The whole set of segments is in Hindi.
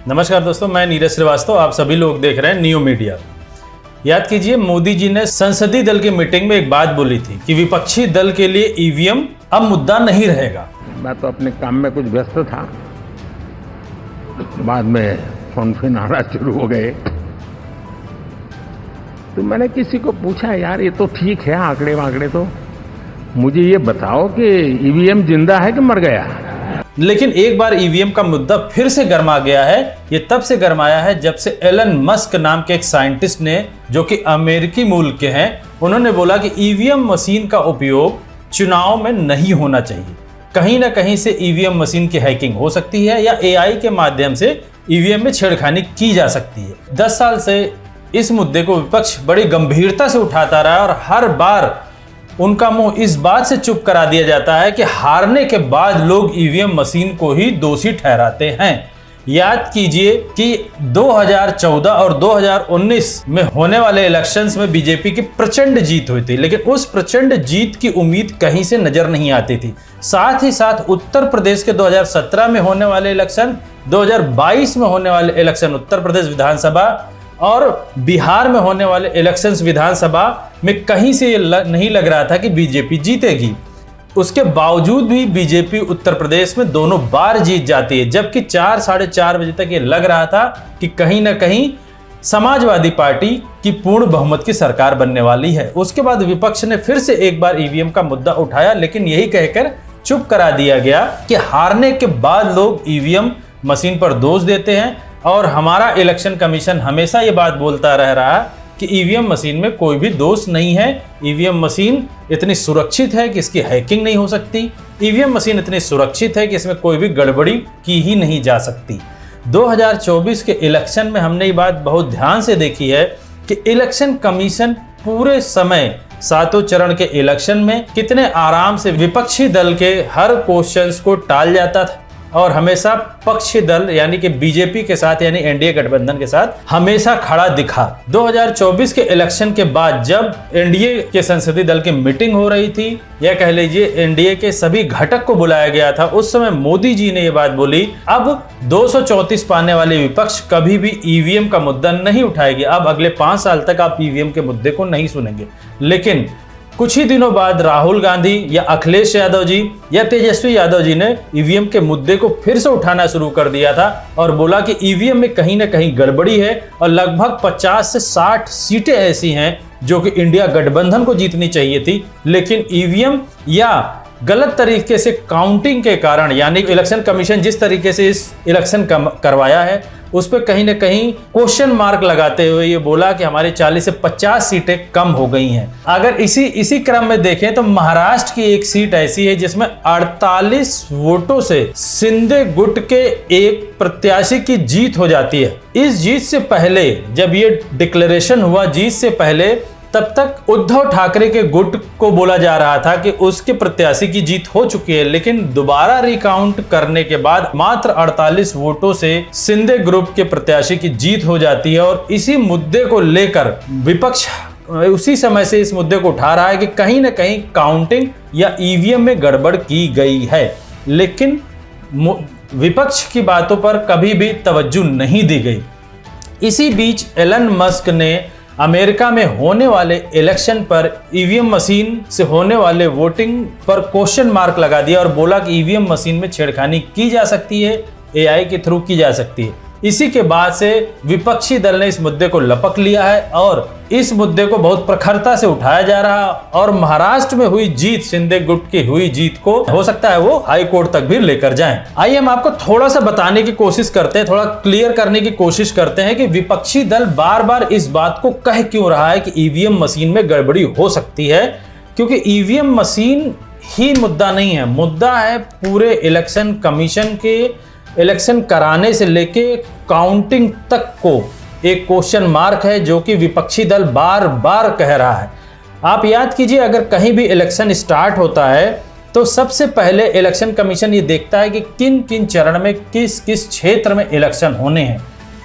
नमस्कार दोस्तों, मैं नीरज श्रीवास्तव। आप सभी लोग देख रहे हैं न्यू मीडिया। याद कीजिए, मोदी जी ने संसदीय दल की मीटिंग में एक बात बोली थी कि विपक्षी दल के लिए ईवीएम अब मुद्दा नहीं रहेगा। मैं तो अपने काम में कुछ व्यस्त था, बाद में फोन आना शुरू हो गए, तो मैंने किसी को पूछा, यार ये तो ठीक है आंकड़े वांकड़े, तो मुझे ये बताओ कि ईवीएम जिंदा है कि मर गया। लेकिन एक बार ईवीएम का मुद्दा फिर से गर्मा गया है। ये तब से गर्माया है जब से एलन मस्क नाम के एक साइंटिस्ट ने, जो कि अमेरिकी मूल के हैं, उन्होंने बोला कि ईवीएम मशीन का उपयोग चुनाव में नहीं होना चाहिए। कहीं ना कहीं से ईवीएम मशीन की हैकिंग हो सकती है या एआई के माध्यम से ईवीएम में छेड़खानी की जा सकती है। 10 साल से इस मुद्दे को विपक्ष बड़ी गंभीरता से उठाता रहा और हर बार उनका मुंह इस बात से चुप करा दिया जाता है कि हारने के बाद लोग ईवीएम मशीन को ही दोषी ठहराते हैं। याद कीजिए कि 2014 और 2019 में होने वाले इलेक्शंस में बीजेपी की प्रचंड जीत हुई थी, लेकिन उस प्रचंड जीत की उम्मीद कहीं से नजर नहीं आती थी। साथ ही साथ उत्तर प्रदेश के 2017 में होने वाले इलेक्शन, 2022 में होने वाले इलेक्शन उत्तर प्रदेश विधानसभा और बिहार में होने वाले इलेक्शंस विधानसभा में कहीं से ये नहीं लग रहा था कि बीजेपी जीतेगी। उसके बावजूद भी बीजेपी उत्तर प्रदेश में दोनों बार जीत जाती है, जबकि 4 साढ़े 4 बजे तक ये लग रहा था कि कहीं ना कहीं समाजवादी पार्टी की पूर्ण बहुमत की सरकार बनने वाली है। उसके बाद विपक्ष ने फिर से एक बार ईवीएम का मुद्दा उठाया, लेकिन यही कहकर चुप करा दिया गया कि हारने के बाद लोग ईवीएम मशीन पर दोष देते हैं और हमारा इलेक्शन कमीशन हमेशा ये बात बोलता रह रहा है कि ईवीएम मशीन में कोई भी दोष नहीं है। ईवीएम मशीन इतनी सुरक्षित है कि इसकी हैकिंग नहीं हो सकती। ईवीएम मशीन इतनी सुरक्षित है कि इसमें कोई भी गड़बड़ी की ही नहीं जा सकती। 2024 के इलेक्शन में हमने ये बात बहुत ध्यान से देखी है कि इलेक्शन कमीशन पूरे समय 7 चरण के इलेक्शन में कितने आराम से विपक्षी दल के हर क्वेश्चंस को टाल जाता था और हमेशा पक्षी दल यानी कि बीजेपी के साथ यानी एनडीए गठबंधन के साथ हमेशा खड़ा दिखा। 2024 के इलेक्शन के बाद जब एनडीए के संसदीय दल की मीटिंग हो रही थी, या कह लीजिए एनडीए के सभी घटक को बुलाया गया था, उस समय मोदी जी ने यह बात बोली, अब 234 पाने वाले विपक्ष कभी भी ईवीएम का मुद्दा नहीं उठाएगी। अब अगले 5 साल तक आप ईवीएम के मुद्दे को नहीं सुनेंगे। लेकिन कुछ ही दिनों बाद राहुल गांधी या अखिलेश यादव जी या तेजस्वी यादव जी ने ईवीएम के मुद्दे को फिर से उठाना शुरू कर दिया था और बोला कि ईवीएम में कहीं ना कहीं गड़बड़ी है और लगभग 50 से 60 सीटें ऐसी हैं जो कि इंडिया गठबंधन को जीतनी चाहिए थी, लेकिन ईवीएम या गलत तरीके से काउंटिंग के कारण, यानी इलेक्शन कमीशन जिस तरीके से इस इलेक्शन करवाया है उस पर कहीं ना कहीं क्वेश्चन मार्क लगाते हुए ये बोला कि हमारी 40 से 50 सीटें कम हो गई हैं। अगर इसी क्रम में देखें तो महाराष्ट्र की एक सीट ऐसी है जिसमें 48 वोटों से शिंदे गुट के एक प्रत्याशी की जीत हो जाती है। इस जीत से पहले जब ये डिक्लेरेशन हुआ, जीत से पहले तब तक उद्धव ठाकरे के गुट को बोला जा रहा था कि उसके प्रत्याशी की जीत हो चुकी है, लेकिन दोबारा रिकाउंट करने के बाद मात्र 48 वोटों से शिंदे ग्रुप के प्रत्याशी की जीत हो जाती है। और इसी मुद्दे को लेकर विपक्ष उसी समय से इस मुद्दे को उठा रहा है कि कहीं ना कहीं काउंटिंग या ईवीएम में गड़बड़ की गई है, लेकिन विपक्ष की बातों पर कभी भी तवज्जो नहीं दी गई। इसी बीच एलन मस्क ने अमेरिका में होने वाले इलेक्शन पर ईवीएम मशीन से होने वाले वोटिंग पर क्वेश्चन मार्क लगा दिया और बोला कि ईवीएम मशीन में छेड़खानी की जा सकती है, एआई के थ्रू की जा सकती है। इसी के बाद से विपक्षी दल ने इस मुद्दे को लपक लिया है और इस मुद्दे को बहुत प्रखरता से उठाया जा रहा है और महाराष्ट्र में हुई जीत, शिंदे गुट की हुई जीत को हो सकता है वो हाई कोर्ट तक भी लेकर जाएं। आइए हम आपको थोड़ा सा बताने की कोशिश करते हैं, थोड़ा क्लियर करने की कोशिश करते हैं कि विपक्षी दल बार बार इस बात को कह क्यों रहा है कि ईवीएम मशीन में गड़बड़ी हो सकती है। क्योंकि ईवीएम मशीन ही मुद्दा नहीं है, मुद्दा है पूरे इलेक्शन कमीशन के इलेक्शन कराने से लेके काउंटिंग तक को एक क्वेश्चन मार्क है, जो कि विपक्षी दल बार बार कह रहा है। आप याद कीजिए, अगर कहीं भी इलेक्शन स्टार्ट होता है तो सबसे पहले इलेक्शन कमीशन ये देखता है कि किन किन चरण में किस किस क्षेत्र में इलेक्शन होने हैं,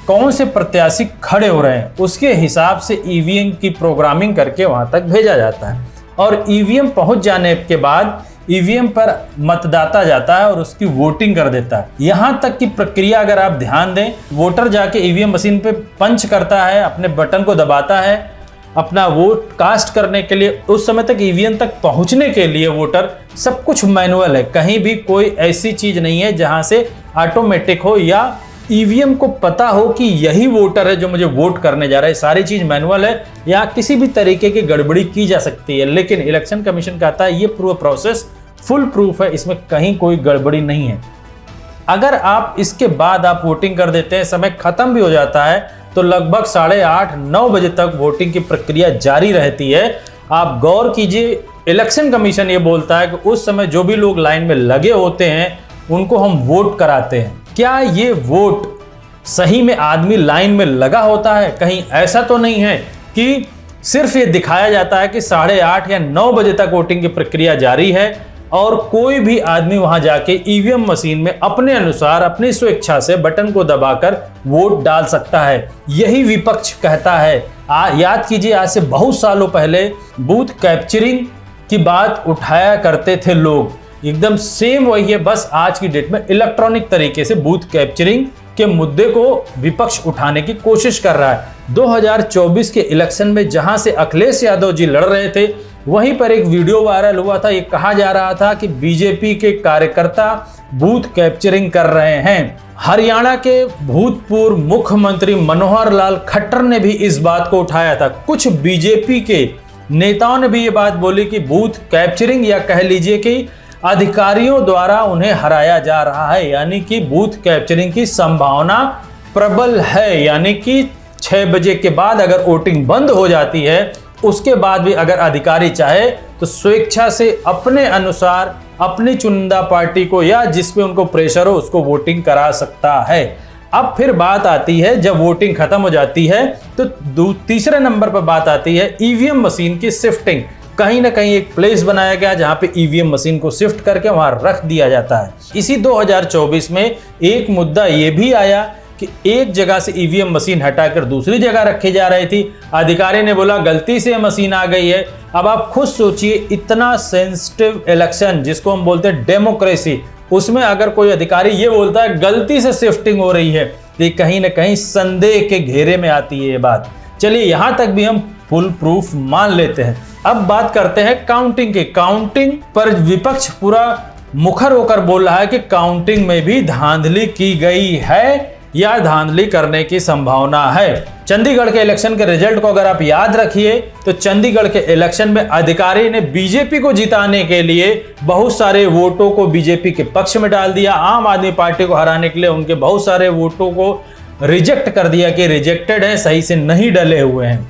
कौन से प्रत्याशी खड़े हो रहे हैं, उसके हिसाब से ईवीएम की प्रोग्रामिंग करके वहां तक भेजा जाता है। और ईवीएम पहुंच जाने के बाद ईवीएम पर मतदाता जाता है और उसकी वोटिंग कर देता है। यहां तक की प्रक्रिया अगर आप ध्यान दें, वोटर जाके ईवीएम मशीन पे पंच करता है, अपने बटन को दबाता है अपना वोट कास्ट करने के लिए। उस समय तक ईवीएम तक पहुंचने के लिए वोटर सब कुछ मैनुअल है, कहीं भी कोई ऐसी चीज नहीं है जहां से ऑटोमेटिक हो या ईवीएम को पता हो कि यही वोटर है जो मुझे वोट करने जा रहा है। सारी चीज मैनुअल है, या किसी भी तरीके की गड़बड़ी की जा सकती है, लेकिन इलेक्शन कमीशन कहता है ये पूरा प्रोसेस फुल प्रूफ है, इसमें कहीं कोई गड़बड़ी नहीं है। अगर आप इसके बाद आप वोटिंग कर देते हैं, समय खत्म भी हो जाता है, तो लगभग 8:30-9 बजे तक वोटिंग की प्रक्रिया जारी रहती है। आप गौर कीजिए, इलेक्शन कमीशन ये बोलता है कि उस समय जो भी लोग लाइन में लगे होते हैं उनको हम वोट कराते हैं। क्या ये वोट सही में आदमी लाइन में लगा होता है? कहीं ऐसा तो नहीं है कि सिर्फ ये दिखाया जाता है कि 8:30 या 9 बजे तक वोटिंग की प्रक्रिया जारी है और कोई भी आदमी वहां जाके ईवीएम मशीन में अपने अनुसार अपनी स्वेच्छा से बटन को दबाकर वोट डाल सकता है? यही विपक्ष कहता है। याद कीजिए, आज से बहुत सालों पहले बूथ कैप्चरिंग की बात उठाया करते थे लोग, एकदम सेम वही है, बस आज की डेट में इलेक्ट्रॉनिक तरीके से बूथ कैप्चरिंग के मुद्दे को विपक्ष उठाने की कोशिश कर रहा है। 2024 के इलेक्शन में जहां से अखिलेश यादव जी लड़ रहे थे, वहीं पर एक वीडियो वायरल हुआ था। ये कहा जा रहा था कि बीजेपी के कार्यकर्ता बूथ कैप्चरिंग कर रहे हैं। हरियाणा के भूतपूर्व मुख्यमंत्री मनोहर लाल खट्टर ने भी इस बात को उठाया था। कुछ बीजेपी के नेताओं ने भी ये बात बोली कि बूथ कैप्चरिंग, या कह लीजिए कि अधिकारियों द्वारा उन्हें हराया जा रहा है, यानी कि बूथ कैप्चरिंग की संभावना प्रबल है। यानी कि 6 बजे के बाद अगर वोटिंग बंद हो जाती है, उसके बाद भी अगर अधिकारी चाहे तो स्वेच्छा से अपने अनुसार अपनी चुनिंदा पार्टी को या जिस पे उनको प्रेशर हो उसको वोटिंग करा सकता है। अब फिर बात आती है, जब वोटिंग खत्म हो जाती है तो तीसरे नंबर पर बात आती है ईवीएम मशीन की शिफ्टिंग। कहीं ना कहीं एक प्लेस बनाया गया जहां पे ईवीएम मशीन को शिफ्ट करके वहां रख दिया जाता है। इसी 2024 में एक मुद्दा ये भी आया कि एक जगह से ईवीएम मशीन हटाकर दूसरी जगह रखी जा रही थी। अधिकारी ने बोला गलती से मशीन आ गई है। अब आप खुद सोचिए, इतना सेंसिटिव इलेक्शन जिसको हम बोलते हैं डेमोक्रेसी, उसमें अगर कोई अधिकारी ये बोलता है गलती से शिफ्टिंग हो रही है, तो ये कहीं ना कहीं संदेह के घेरे में आती है ये बात। चलिए, यहां तक भी हम फुल प्रूफ मान लेते हैं। अब बात करते हैं काउंटिंग की। काउंटिंग पर विपक्ष पूरा मुखर होकर बोल रहा है कि काउंटिंग में भी धांधली की गई है या धांधली करने की संभावना है। चंडीगढ़ के इलेक्शन के रिजल्ट को अगर आप याद रखिए, तो चंडीगढ़ के इलेक्शन में अधिकारी ने बीजेपी को जिताने के लिए बहुत सारे वोटों को बीजेपी के पक्ष में डाल दिया। आम आदमी पार्टी को हराने के लिए उनके बहुत सारे वोटों को रिजेक्ट कर दिया कि रिजेक्टेड है, सही से नहीं डले हुए हैं।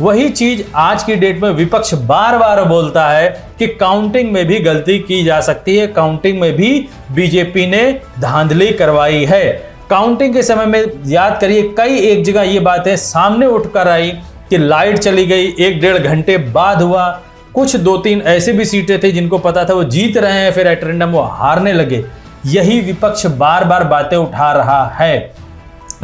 वही चीज आज की डेट में विपक्ष बार बार बोलता है कि काउंटिंग में भी गलती की जा सकती है, काउंटिंग में भी बीजेपी ने धांधली करवाई है। काउंटिंग के समय में याद करिए, कई एक जगह ये बातें सामने उठकर आई कि लाइट चली गई, 1-1.5 घंटे बाद हुआ। कुछ 2-3 ऐसे भी सीटें थी जिनको पता था वो जीत रहे हैं, फिर एट रैंडम वो हारने लगे। यही विपक्ष बार बार बातें उठा रहा है,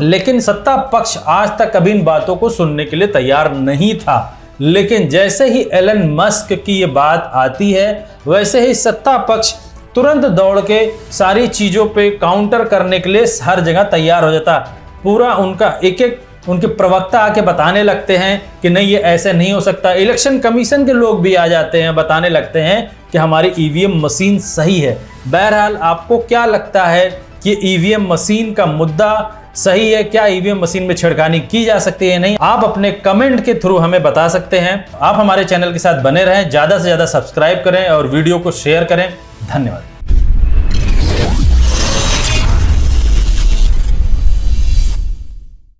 लेकिन सत्ता पक्ष आज तक कभी इन बातों को सुनने के लिए तैयार नहीं था। लेकिन जैसे ही एलन मस्क की ये बात आती है, वैसे ही सत्ता पक्ष तुरंत दौड़ के सारी चीजों पे काउंटर करने के लिए हर जगह तैयार हो जाता। पूरा उनका एक उनके प्रवक्ता आके बताने लगते हैं कि नहीं, ये ऐसे नहीं हो सकता। इलेक्शन कमीशन के लोग भी आ जाते हैं, बताने लगते हैं कि हमारी ईवीएम मशीन सही है। बहरहाल, आपको क्या लगता है कि ईवीएम मशीन का मुद्दा सही है? क्या ईवीएम मशीन में छेड़खानी की जा सकती है? नहीं, आप अपने कमेंट के थ्रू हमें बता सकते हैं। आप हमारे चैनल के साथ बने रहें, ज्यादा से ज्यादा सब्सक्राइब करें और वीडियो को शेयर करें। धन्यवाद।